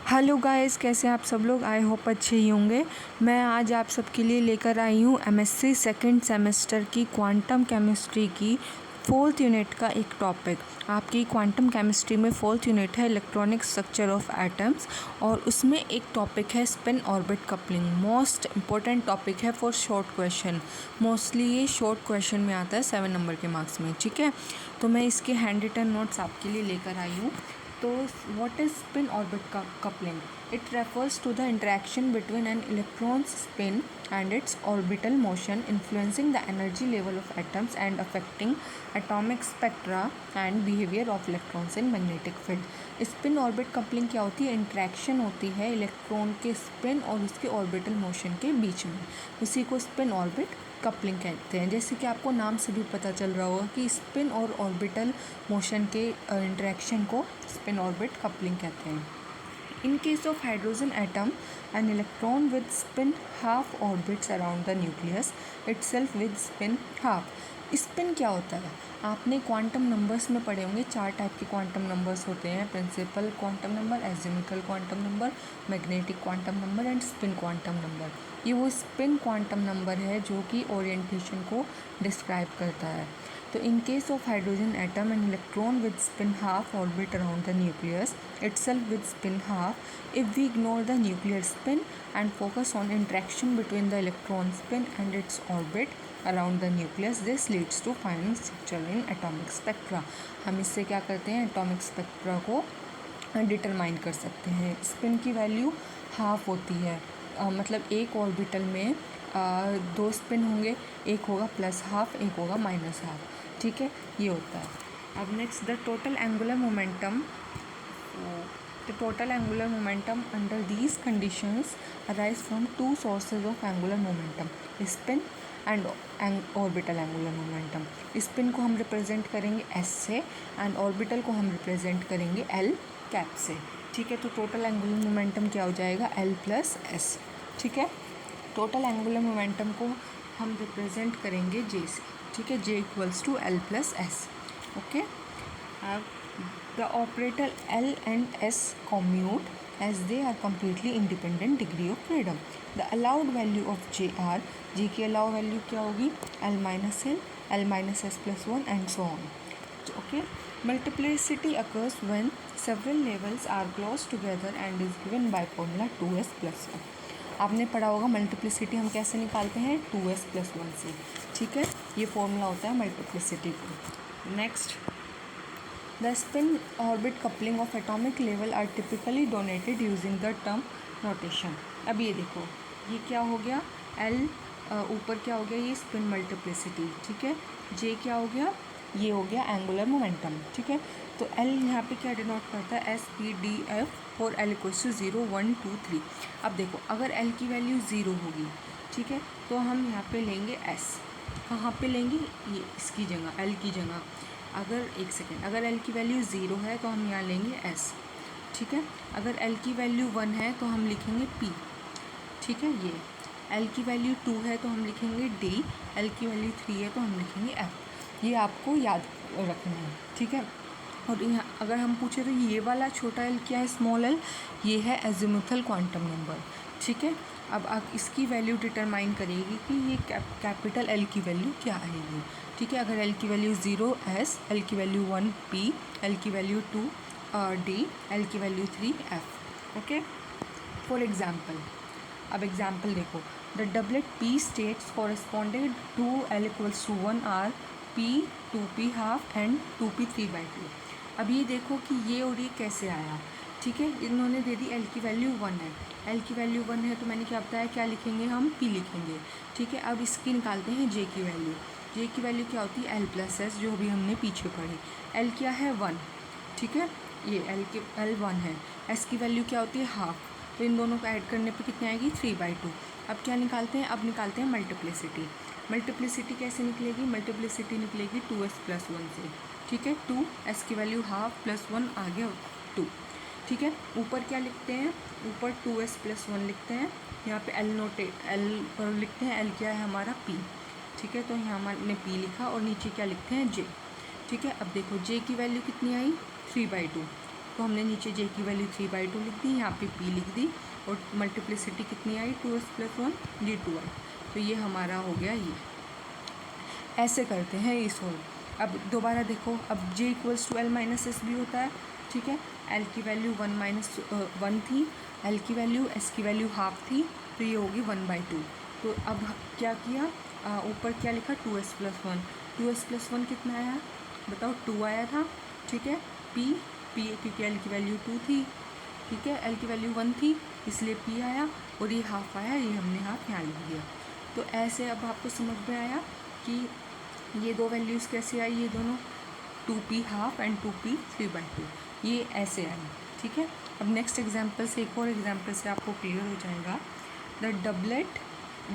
Hello guys, कैसे हैं आप सब लोग। आई होप अच्छे ही होंगे। मैं आज आप सबके लिए लेकर आई हूँ एमएससी सेकंड सेमेस्टर की क्वांटम केमिस्ट्री की 4th यूनिट का एक टॉपिक। आपकी क्वांटम केमिस्ट्री में 4th यूनिट है इलेक्ट्रॉनिक स्ट्रक्चर ऑफ एटम्स, और उसमें एक टॉपिक है spin orbit coupling. Most important topic है फॉर शॉर्ट क्वेश्चन। मोस्टली ये शॉर्ट क्वेश्चन में आता है 7 नंबर के मार्क्स में, ठीक है। तो मैं इसके हैंड रिटन नोट्स आपके लिए लेकर आई हूँ। तो what is spin orbit coupling? It refers to the interaction between an electron's spin and its orbital motion, influencing the energy level of atoms and affecting atomic spectra and behavior of electrons in magnetic field. Spin orbit coupling क्या होती है? Interaction होती है electron के spin और उसके orbital motion के बीच में, उसी को स्पिन ऑर्बिट कपलिंग कहते हैं। जैसे कि आपको नाम से भी पता चल रहा होगा कि स्पिन और ऑर्बिटल मोशन के इंटरेक्शन को स्पिन ऑर्बिट कपलिंग कहते हैं। In case of hydrogen atom, an electron with spin half orbits around the nucleus itself with spin half. Spin क्या होता है? आपने क्वांटम नंबर्स में पढ़े होंगे, 4 टाइप के क्वांटम नंबर्स होते हैं। Principal quantum number, azimuthal quantum number, magnetic quantum number and spin quantum number. ये वो स्पिन क्वांटम नंबर है जो कि ओरिएंटेशन को डिस्क्राइब करता है। तो in case of hydrogen atom, an electron with spin half orbit around the nucleus itself with spin half. If we ignore the nuclear spin and focus on interaction between the electron spin and its orbit around the nucleus, this leads to finding structure in atomic spectra. हम इससे क्या करते हैं? Atomic spectra को determine कर सकते हैं। Spin की वैल्यू हाफ होती है, मतलब एक ऑर्बिटल में 2 स्पिन होंगे, एक होगा प्लस हाफ, एक होगा माइनस हाफ, ठीक है। ये होता है। अब next, the total angular momentum under these conditions arise from 2 sources of angular momentum, spin and orbital angular momentum. Spin को हम रिप्रेजेंट करेंगे एस से एंड ऑर्बिटल को हम रिप्रेजेंट करेंगे एल कैप से, ठीक है। तो टोटल एंगुलर मोमेंटम क्या हो जाएगा? एल प्लस एस, ठीक है। टोटल एंगुलर मोमेंटम को हम रिप्रेजेंट करेंगे जे से, ठीक है। J equals to L plus S, okay. अब the operator L and S commute as they are completely independent degree of freedom. The allowed value of J R, J की allowed value क्या होगी? L minus L, L minus S plus 1 and so on. Okay. Multiplicity occurs when several levels are close together and is given by formula 2s plus 1. आपने पढ़ा होगा multiplicity हम कैसे निकालते हैं? 2s plus 1 से, ठीक है। ये फॉर्मूला होता है मल्टीप्लिसिटी का। Next, the spin orbit coupling of atomic level are typically denoted using the term notation. अब ये देखो, ये क्या हो गया? एल ऊपर क्या हो गया? ये स्पिन मल्टीप्लिसिटी, ठीक है। जे क्या हो गया? ये हो गया एंगुलर मोमेंटम, ठीक है। तो एल यहाँ पे क्या डिनोट करता है? एस पी डी एफ और एल इक्वल्स टू 0 1 2 3। अब देखो, अगर एल की वैल्यू 0 होगी, ठीक है, तो हम यहाँ पे लेंगे एस। कहाँ पे लेंगे? ये इसकी जगह, एल की जगह। अगर एक सेकेंड, अगर एल की वैल्यू 0 है तो हम यहाँ लेंगे एस, ठीक है। अगर एल की वैल्यू 1 है तो हम लिखेंगे पी, ठीक है। ये एल की वैल्यू 2 है तो हम लिखेंगे डी, एल की वैल्यू 3 है तो हम लिखेंगे एफ। ये आपको याद रखना है, ठीक है। और यहाँ अगर हम पूछे तो ये वाला छोटा एल क्या है? स्मॉल एल, ये है एजिमुथल क्वांटम नंबर, ठीक है। अब आप इसकी वैल्यू डिटरमाइन करेगी कि ये कैपिटल एल की वैल्यू क्या आएगी, ठीक है। अगर एल की वैल्यू 0 एस, एल की वैल्यू 1 पी, एल की वैल्यू 2 डी, एल की value 3 F, okay. For example, अब एग्जाम्पल देखो, the doublet P states corresponded to L equals to 1 are P 2p half and 2p 3/2। अब ये देखो कि ये और ये कैसे आया, ठीक है। इन्होंने दे दी एल की वैल्यू 1 है, एल की वैल्यू 1 है तो मैंने क्या बताया? क्या लिखेंगे हम? पी लिखेंगे, ठीक है। अब इसकी निकालते हैं जे की वैल्यू। जे की वैल्यू क्या होती है? एल प्लस एस, जो भी हमने पीछे पढ़ी। एल क्या है? 1, ठीक है। ये एल 1 है। एस की वैल्यू क्या होती है? हाफ। तो इन दोनों को ऐड करने पे कितनी आएगी? 3/2। अब क्या निकालते हैं? अब निकालते हैं मल्टीप्लिसिटी। मल्टीप्लिसिटी कैसे निकलेगी? मल्टीप्लिसिटी निकलेगी 2s plus 1 से, ठीक है। 2 एस की वैल्यू हाफ प्लस 1 आ गया 2, ठीक है। ऊपर क्या लिखते हैं? ऊपर 2s plus 1 लिखते हैं। यहाँ पे एल लिखते हैं। एल क्या है हमारा? पी, ठीक है। तो यहाँ हमने पी लिखा और नीचे क्या लिखते हैं? जे, ठीक है। अब देखो जे की वैल्यू कितनी आई? 3/2। तो हमने नीचे जे की वैल्यू 3/2 लिख दी, यहाँ पे पी लिख दी और मल्टीप्लिसिटी कितनी आई 2s+1 ये 2 आई। तो ये हमारा हो गया ये। ऐसे करते हैं ये सोल्व। अब दोबारा देखो, अब j = L-S भी होता है, ठीक है। L की वैल्यू 1 थी, L की वैल्यू, S की वैल्यू हाफ थी, तो ये होगी 1/2। तो अब क्या किया, ऊपर क्या लिखा 2s+1। 2s+1 कितना आया बताओ, 2 आया था, ठीक है। p क्योंकि L की वैल्यू 2 थी, ठीक है, L की वैल्यू 1 थी इसलिए p आया, और ये हाफ आया, ये हमने हाफ यहाँ लिख दिया। तो ऐसे अब आपको समझ में आया कि ये दो वैल्यूज़ कैसे आई, ये दोनों 2p हाफ एंड 2p 3/2, ये ऐसे आई, ठीक है। अब नेक्स्ट एग्जाम्पल से, एक और एग्जाम्पल से आपको क्लियर हो जाएगा। The doublet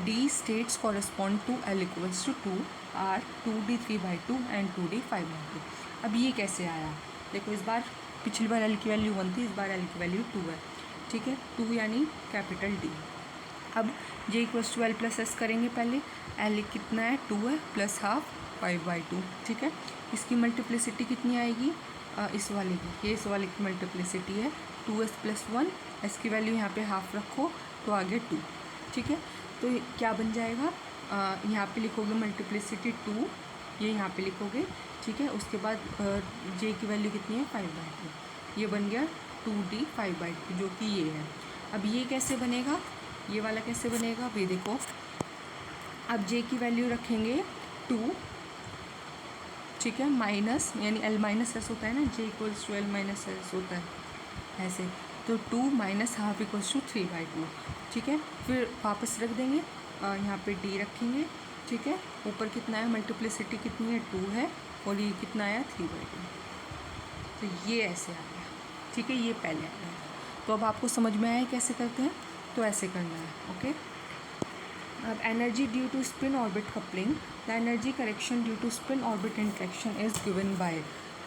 d states correspond to L = 2 are 2d 3/2 and 2d 5/2। अब ये कैसे आया, देखो इस बार पिछली बार L की वैल्यू 1 थी, इस बार L की वैल्यू 2 है, ठीक है, 2 यानी कैपिटल D। अब j = L+S करेंगे, पहले L कितना है 2 है, प्लस हाफ 5/2, ठीक है। इसकी मल्टीप्लिसिटी कितनी आएगी, इस वाले की, ये इस वाले की मल्टीप्लिसिटी है 2s+1, S की वैल्यू यहाँ पे हाफ रखो तो आगे 2, ठीक है। तो क्या बन जाएगा, यहाँ पे लिखोगे मल्टीप्लिसिटी 2, ये यहाँ पे लिखोगे, ठीक है। उसके बाद j की वैल्यू कितनी है 5/2, ये बन गया 2d 5/2 जो कि ये है। अब ये कैसे बनेगा, ये वाला कैसे बनेगा, अब ये देखो, अब j की वैल्यू रखेंगे 2, ठीक है, माइनस यानी L-S होता है ना, j = L-S होता है ऐसे, तो 2 - हाफ = 3/2, ठीक है। फिर वापस रख देंगे, यहाँ पे d रखेंगे, ठीक है। ऊपर कितना है, मल्टीप्लिसिटी कितनी है 2 है, और ये कितना आया 3/2, तो ये ऐसे आ गया, ठीक है, ये पहले आ गया। तो अब आपको समझ में आया कैसे करते हैं, तो ऐसे करना है, ओके। अब energy due to spin orbit coupling, the energy correction due to spin orbit interaction is given by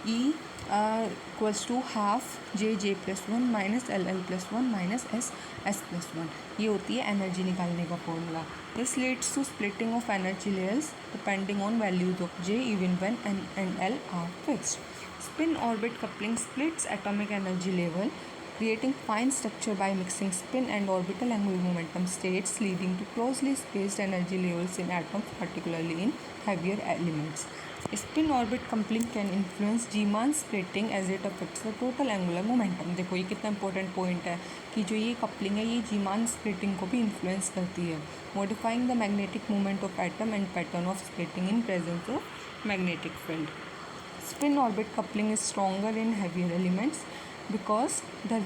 E = half J+1 - LL+1 - S+1। ये होती है एनर्जी निकालने का formula. This leads to splitting of energy layers depending on values of J even when N and L are fixed. Spin orbit coupling splits atomic energy level, creating fine structure by mixing spin and orbital angular momentum states, leading to closely spaced energy levels in atoms, particularly in heavier elements. Spin orbit coupling can influence Zeeman splitting as it affects the total angular momentum। देखो ये कितना important point है कि जो ये coupling है ये Zeeman splitting को भी इन्फ्लुएंस करती है, modifying the magnetic moment of atom and pattern of splitting in presence of magnetic field. Spin orbit coupling is stronger in heavier elements because the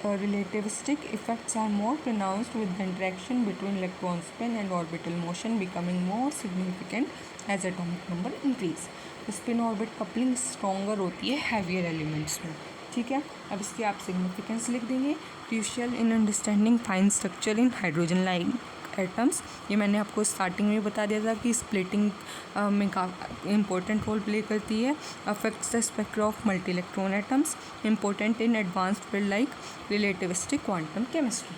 relativistic effects are more pronounced, with the interaction between electron spin and orbital motion becoming more significant as atomic number increase। तो spin orbit coupling stronger होती है heavier elements में, ठीक है। अब इसकी आप significance लिख देंगे, crucial in understanding fine structure in hydrogen like atoms, ये मैंने आपको स्टार्टिंग में बता दिया था कि स्प्लिटिंग में काफ़ी इंपॉर्टेंट रोल प्ले करती है। Affects the spectra of multi electron atoms, important in advanced field like relativistic quantum chemistry.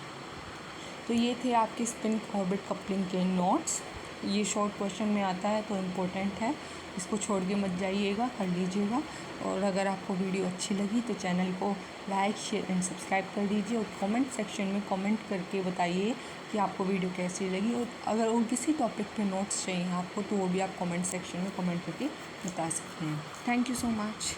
तो ये थे आपके स्पिन ऑर्बिट कपलिंग के नोट्स। ये शॉर्ट क्वेश्चन में आता है तो इम्पोर्टेंट है, इसको छोड़ के मत जाइएगा, कर लीजिएगा। और अगर आपको वीडियो अच्छी लगी तो चैनल को लाइक शेयर एंड सब्सक्राइब कर दीजिए, और कमेंट सेक्शन में कमेंट करके बताइए कि आपको वीडियो कैसी लगी। और अगर और किसी टॉपिक पे नोट्स चाहिए आपको तो वो भी आप कमेंट सेक्शन में कमेंट करके बता सकते हैं। Thank you so much.